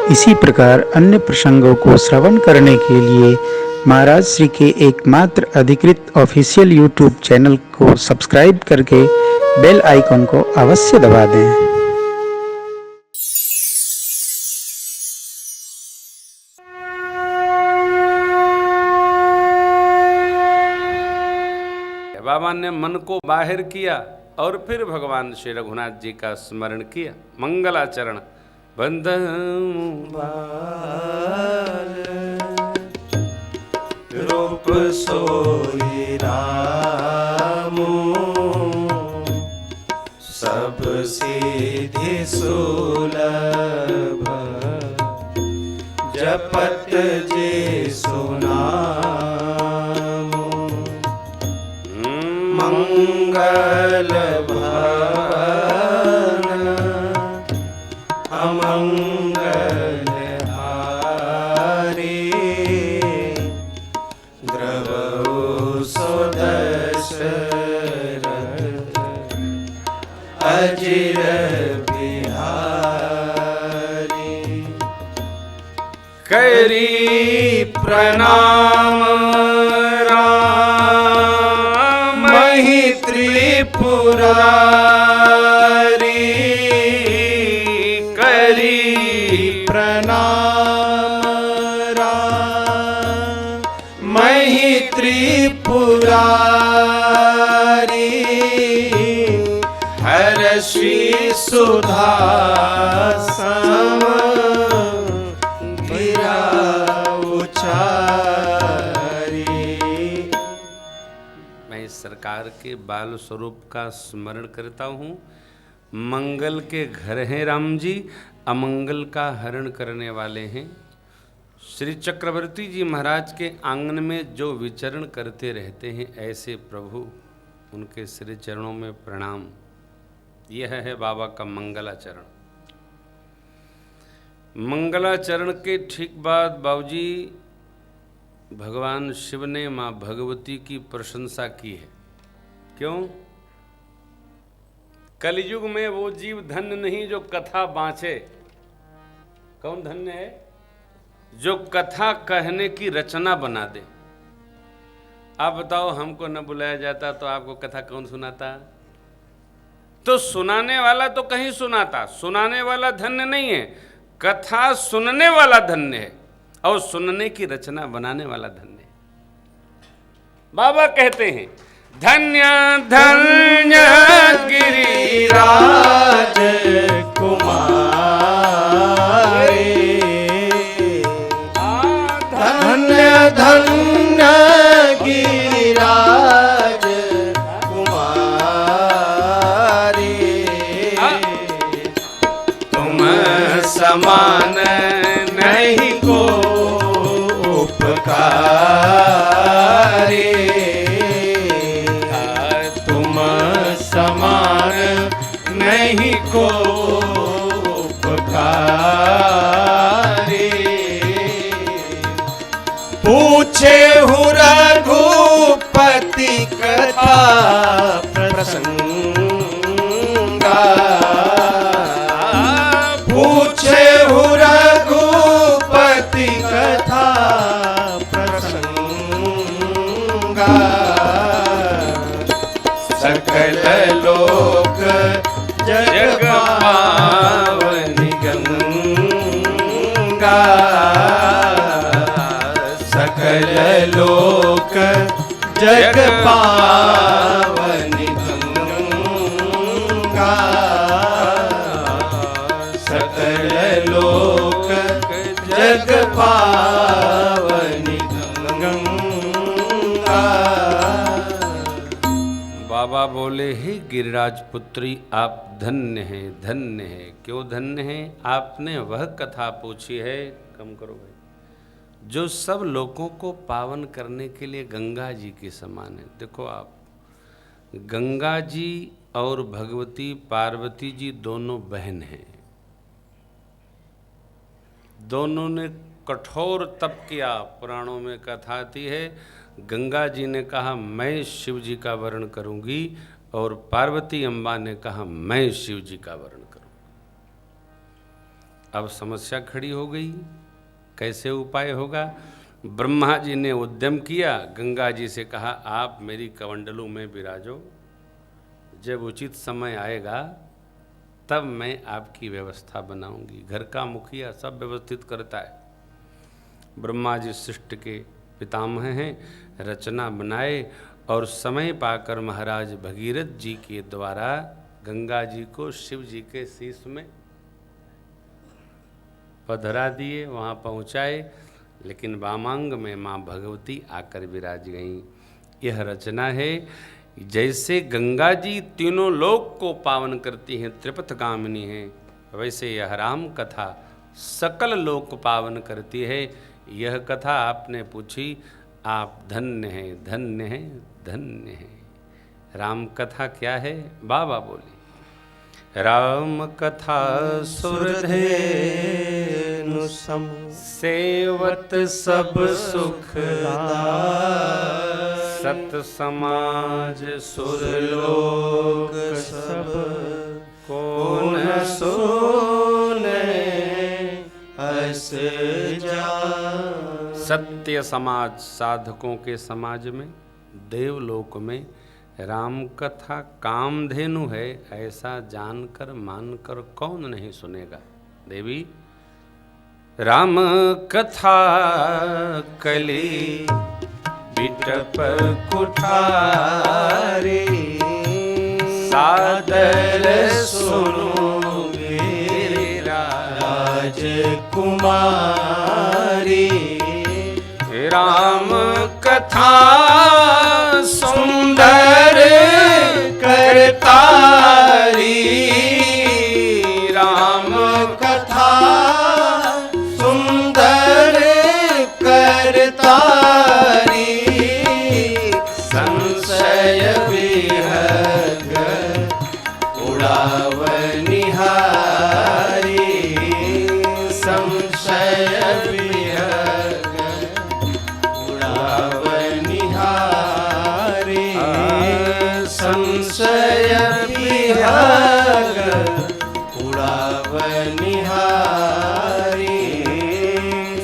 इसी प्रकार अन्य प्रसंगों को श्रवण करने के लिए महाराज श्री के एकमात्र अधिकृत ऑफिशियल यूट्यूब चैनल को सब्सक्राइब करके बेल आइकन को अवश्य दबा दें। बाबा ने मन को बाहर किया और फिर भगवान श्री रघुनाथ जी का स्मरण किया। मंगलाचरण। बंधन रूप सोई रामो, सब सिद्धि सुलभ, जपत जे सुनामो। मंगल भवन अमंगल हारी, द्रवहु सुदशरथ अजिर बिहारी। करी प्रणाम त्रिपुरारी, करी प्रणाम मही त्रिपुरारी। हर्षि सुधा सम गिरा उचारी। मैं इस सरकार के बाल स्वरूप का स्मरण करता हूँ। मंगल के घर हैं राम जी, अमंगल का हरण करने वाले हैं। श्री चक्रवर्ती जी महाराज के आंगन में जो विचरण करते रहते हैं, ऐसे प्रभु, उनके श्री चरणों में प्रणाम। यह है बाबा का मंगलाचरण। मंगलाचरण के ठीक बाद बाबूजी भगवान शिव ने माँ भगवती की प्रशंसा की है। क्यों? कलयुग में वो जीव धन्य नहीं जो कथा बाँचे। कौन धन्य है? जो कथा कहने की रचना बना दे। आप बताओ, हमको न बुलाया जाता तो आपको कथा कौन सुनाता? तो सुनाने वाला तो कहीं सुनाता। सुनाने वाला धन्य नहीं है, कथा सुनने वाला धन्य है, और सुनने की रचना बनाने वाला धन्य है। बाबा कहते हैं, धन्य धन्य गिरिराज कुमारी, धन्य धन्य गिरिराज कुमारी। तुम समान नहीं को उपकारी, तुम समान नहीं को उपकारी। पूछे हूँ रघुपति कथा प्रसंगा, पूछे हूँ रघुपति कथा प्रसंगा। सकल लोक जग पावनी गंगा, सकल लोक जग पावनी गंगा, सकल लोक जग पावनी गंगा। बाबा बोले, हे गिरिराज पुत्री, आप धन्य हैं, धन्य हैं। क्यों धन्य हैं? आपने वह कथा पूछी है, कम करो भाई, जो सब लोगों को पावन करने के लिए गंगा जी के समान है। देखो आप, गंगा जी और भगवती पार्वती जी दोनों बहन हैं। दोनों ने कठोर तप किया। पुराणों में कथा आती है, गंगा जी ने कहा मैं शिव जी का वर्ण करूंगी, और पार्वती अम्बा ने कहा मैं शिव जी का वर्ण करूंगी। अब समस्या खड़ी हो गई, कैसे उपाय होगा। ब्रह्मा जी ने उद्यम किया, गंगा जी से कहा आप मेरी कमंडलू में विराजो, जब उचित समय आएगा तब मैं आपकी व्यवस्था बनाऊंगी। घर का मुखिया सब व्यवस्थित करता है। ब्रह्मा जी सृष्टि के पितामह हैं, रचना बनाए और समय पाकर महाराज भगीरथ जी के द्वारा गंगा जी को शिव जी के शीश में पधरा दिए, वहाँ पहुँचाए। लेकिन वामांग में माँ भगवती आकर विराज गईं। यह रचना है। जैसे गंगा जी तीनों लोक को पावन करती हैं, त्रिपथगामिनी हैं, वैसे यह राम कथा सकल लोक पावन करती है। यह कथा आपने पूछी, आप धन्य हैं, धन्य हैं, धन्य हैं। राम कथा क्या है? बाबा बोले राम कथा सुरधेनु सम सेवत सब सुखदाय, सत समाज सुरलोक सब कौन सोने अस जा। सत्य समाज, साधकों के समाज में, देवलोक में राम कथा कामधेनु है, ऐसा जानकर मानकर कौन नहीं सुनेगा। देवी राम कथा कली बिटप कुठारी, सादर सुनो राजकुमारी। राम कथा सुंदर करतारी, राम कथा सुंदर करतारी। संशय विहग उड़ावनिहारी, संशय विहग उड़ावनिहारी, संशय विहग उड़ावनिहारी,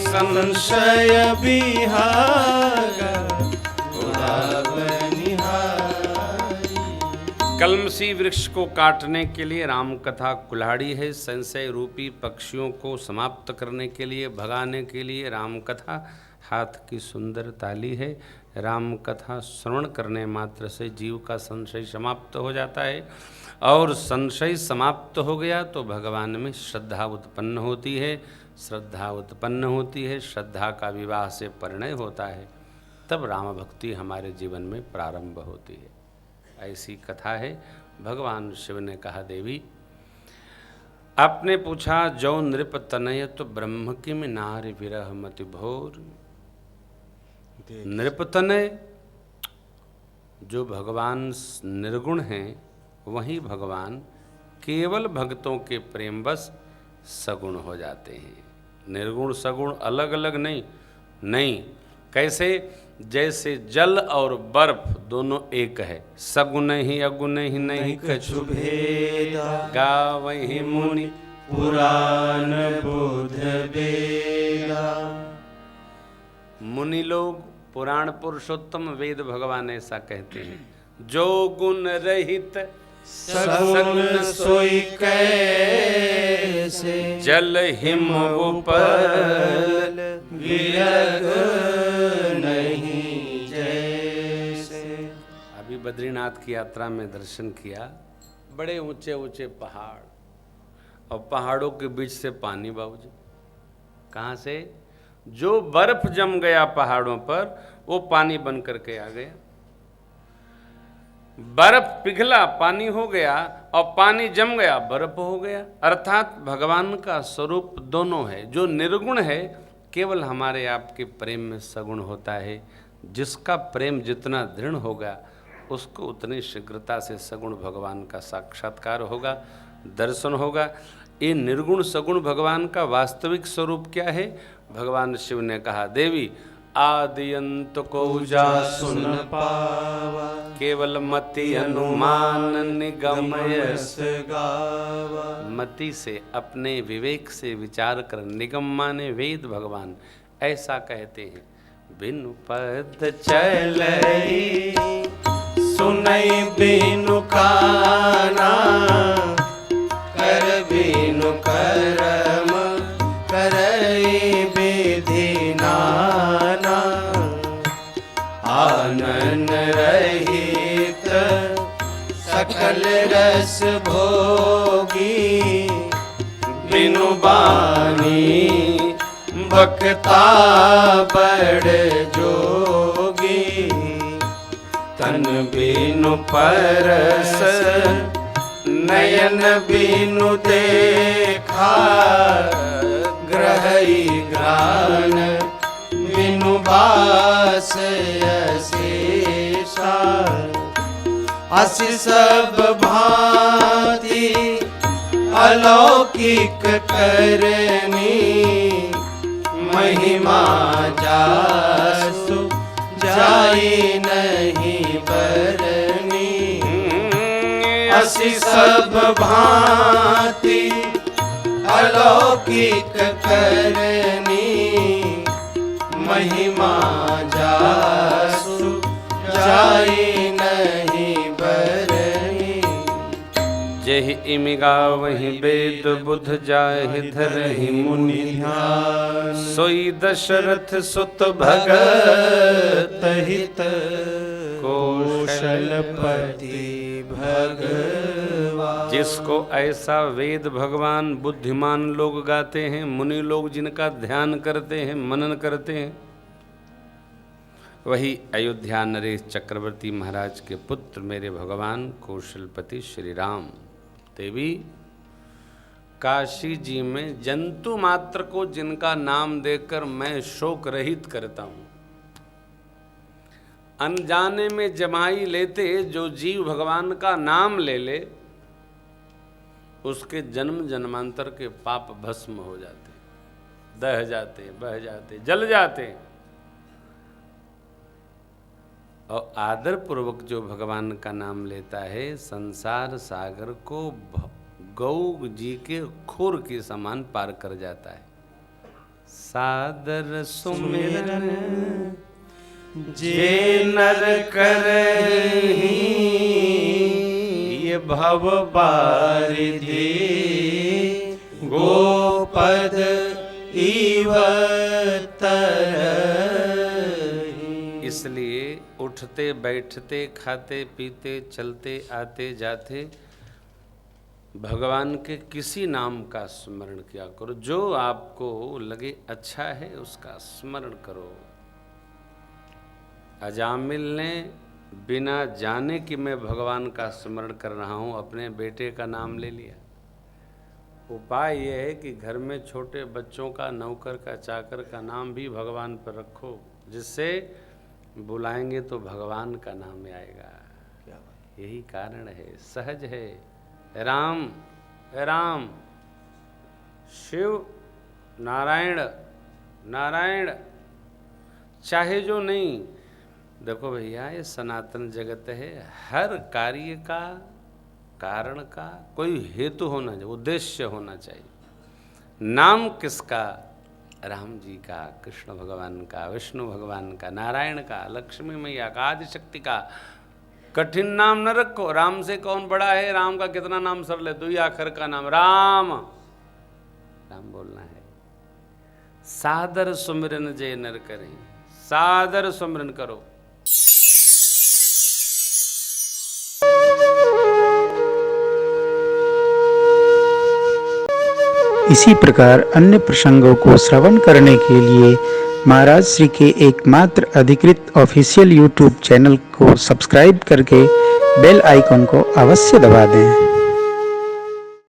संशय विहग उड़ावनिहारी। कलमसी वृक्ष को काटने के लिए राम कथा कुल्हाड़ी है, संशय रूपी पक्षियों को समाप्त करने के लिए, भगाने के लिए राम कथा हाथ की सुंदर ताली है। राम कथा श्रवण करने मात्र से जीव का संशय समाप्त हो जाता है, और संशय समाप्त हो गया तो भगवान में श्रद्धा उत्पन्न होती है। श्रद्धा उत्पन्न होती है, श्रद्धा का विवाह से परिणय होता है, तब राम भक्ति हमारे जीवन में प्रारंभ होती है। ऐसी कथा है। भगवान शिव ने कहा देवी, आपने पूछा जो नृप तनय तो ब्रह्म किम नारि विरह मति भोर। नृप तनय, जो भगवान निर्गुण हैं वही भगवान केवल भक्तों के प्रेम बस सगुण हो जाते हैं। निर्गुण सगुण अलग अलग नहीं। कैसे? जैसे जल और बर्फ दोनों एक है, सगुण ही अगुण ही नहीं कछु भेदा, गावहि मुनि पुराण बुध वेदा। मुनि लोग, पुराण पुरुषोत्तम वेद भगवान ऐसा कहते हैं, जो गुण रहित सगुण सोई कैसे, जल हिम उपल विरग नहीं जैसे। अभी बद्रीनाथ की यात्रा में दर्शन किया, बड़े ऊंचे ऊंचे पहाड़, और पहाड़ों के बीच से पानी बाबूजी। कहाँ से? जो बर्फ जम गया पहाड़ों पर वो पानी बन करके आ गया। बर्फ पिघला पानी हो गया, और पानी जम गया बर्फ हो गया। अर्थात भगवान का स्वरूप दोनों है। जो निर्गुण है केवल हमारे आपके प्रेम में सगुण होता है। जिसका प्रेम जितना दृढ़ होगा उसको उतनी शीघ्रता से सगुण भगवान का साक्षात्कार होगा, दर्शन होगा। ये निर्गुण सगुण भगवान का वास्तविक स्वरूप क्या है? भगवान शिव ने कहा देवी आदि अंत को पूजा सुन पावा केवल मति अनुमान निगमय गमयस गावा मति से अपने विवेक से विचार कर निगम माने वेद भगवान ऐसा कहते हैं बिनु पद चलई सुनई बिनु काना कर बिनु करम करई विधि नाना आनन रहित सकल रस भोगी बिनु बानी भक्ता बड़ जोगी तन बिनु परस नयन बिनु देखा ग्रहई ग्रान बिनु बास अशेषा असि सब भांति अलौकिक करनी महिमा जासु जाई नहीं बरनी असि सब भांति अलौकिक करनी महिमा जासु जाई नहीं बरनी जहि इमिगा वही वेद बुध जाहि धरहि मुनि ध्यान सोई दशरथ सुत भगत हित कौशलपति भगवान जिसको ऐसा वेद भगवान बुद्धिमान लोग गाते हैं मुनि लोग जिनका ध्यान करते हैं मनन करते हैं वही अयोध्या नरेश चक्रवर्ती महाराज के पुत्र मेरे भगवान कौशलपति श्री राम देवी काशी जी में जंतु मात्र को जिनका नाम देकर मैं शोक रहित करता हूँ अनजाने में जमाई लेते जो जीव भगवान का नाम ले ले उसके जन्म जन्मांतर के पाप भस्म हो जाते, दह जाते, बह जाते, जल जाते। और आदर पूर्वक जो भगवान का नाम लेता है संसार सागर को गौ जी के खुर के समान पार कर जाता है। सादर सुमिरन जे नर करहि ये भव बारिधि गोपद इव तरहि। इसलिए उठते बैठते खाते पीते चलते आते जाते भगवान के किसी नाम का स्मरण किया करो, जो आपको लगे अच्छा है उसका स्मरण करो। अजामिल ने बिना जाने कि मैं भगवान का स्मरण कर रहा हूँ अपने बेटे का नाम ले लिया। उपाय यह है कि घर में छोटे बच्चों का, नौकर का, चाकर का नाम भी भगवान पर रखो, जिससे बुलाएंगे तो भगवान का नाम आएगा। यही कारण है, सहज है। राम राम, शिव नारायण नारायण, चाहे जो नहीं। देखो भैया ये सनातन जगत है, हर कार्य का कारण का कोई हेतु होना चाहिए, उद्देश्य होना चाहिए। नाम किसका? राम जी का, कृष्ण भगवान का, विष्णु भगवान का, नारायण का, लक्ष्मी मैया का, आदिशक्ति का। कठिन नाम न रखो। राम से कौन बड़ा है? राम का कितना नाम सरल है, दुई आखिर का नाम राम, राम बोलना है। सादर सुमिरन जय नर करें, सादर सुमिरन करो। इसी प्रकार अन्य प्रसंगों को श्रवण करने के लिए महाराज श्री के एकमात्र अधिकृत ऑफिशियल यूट्यूब चैनल को सब्सक्राइब करके बेल आइकन को अवश्य दबा दें।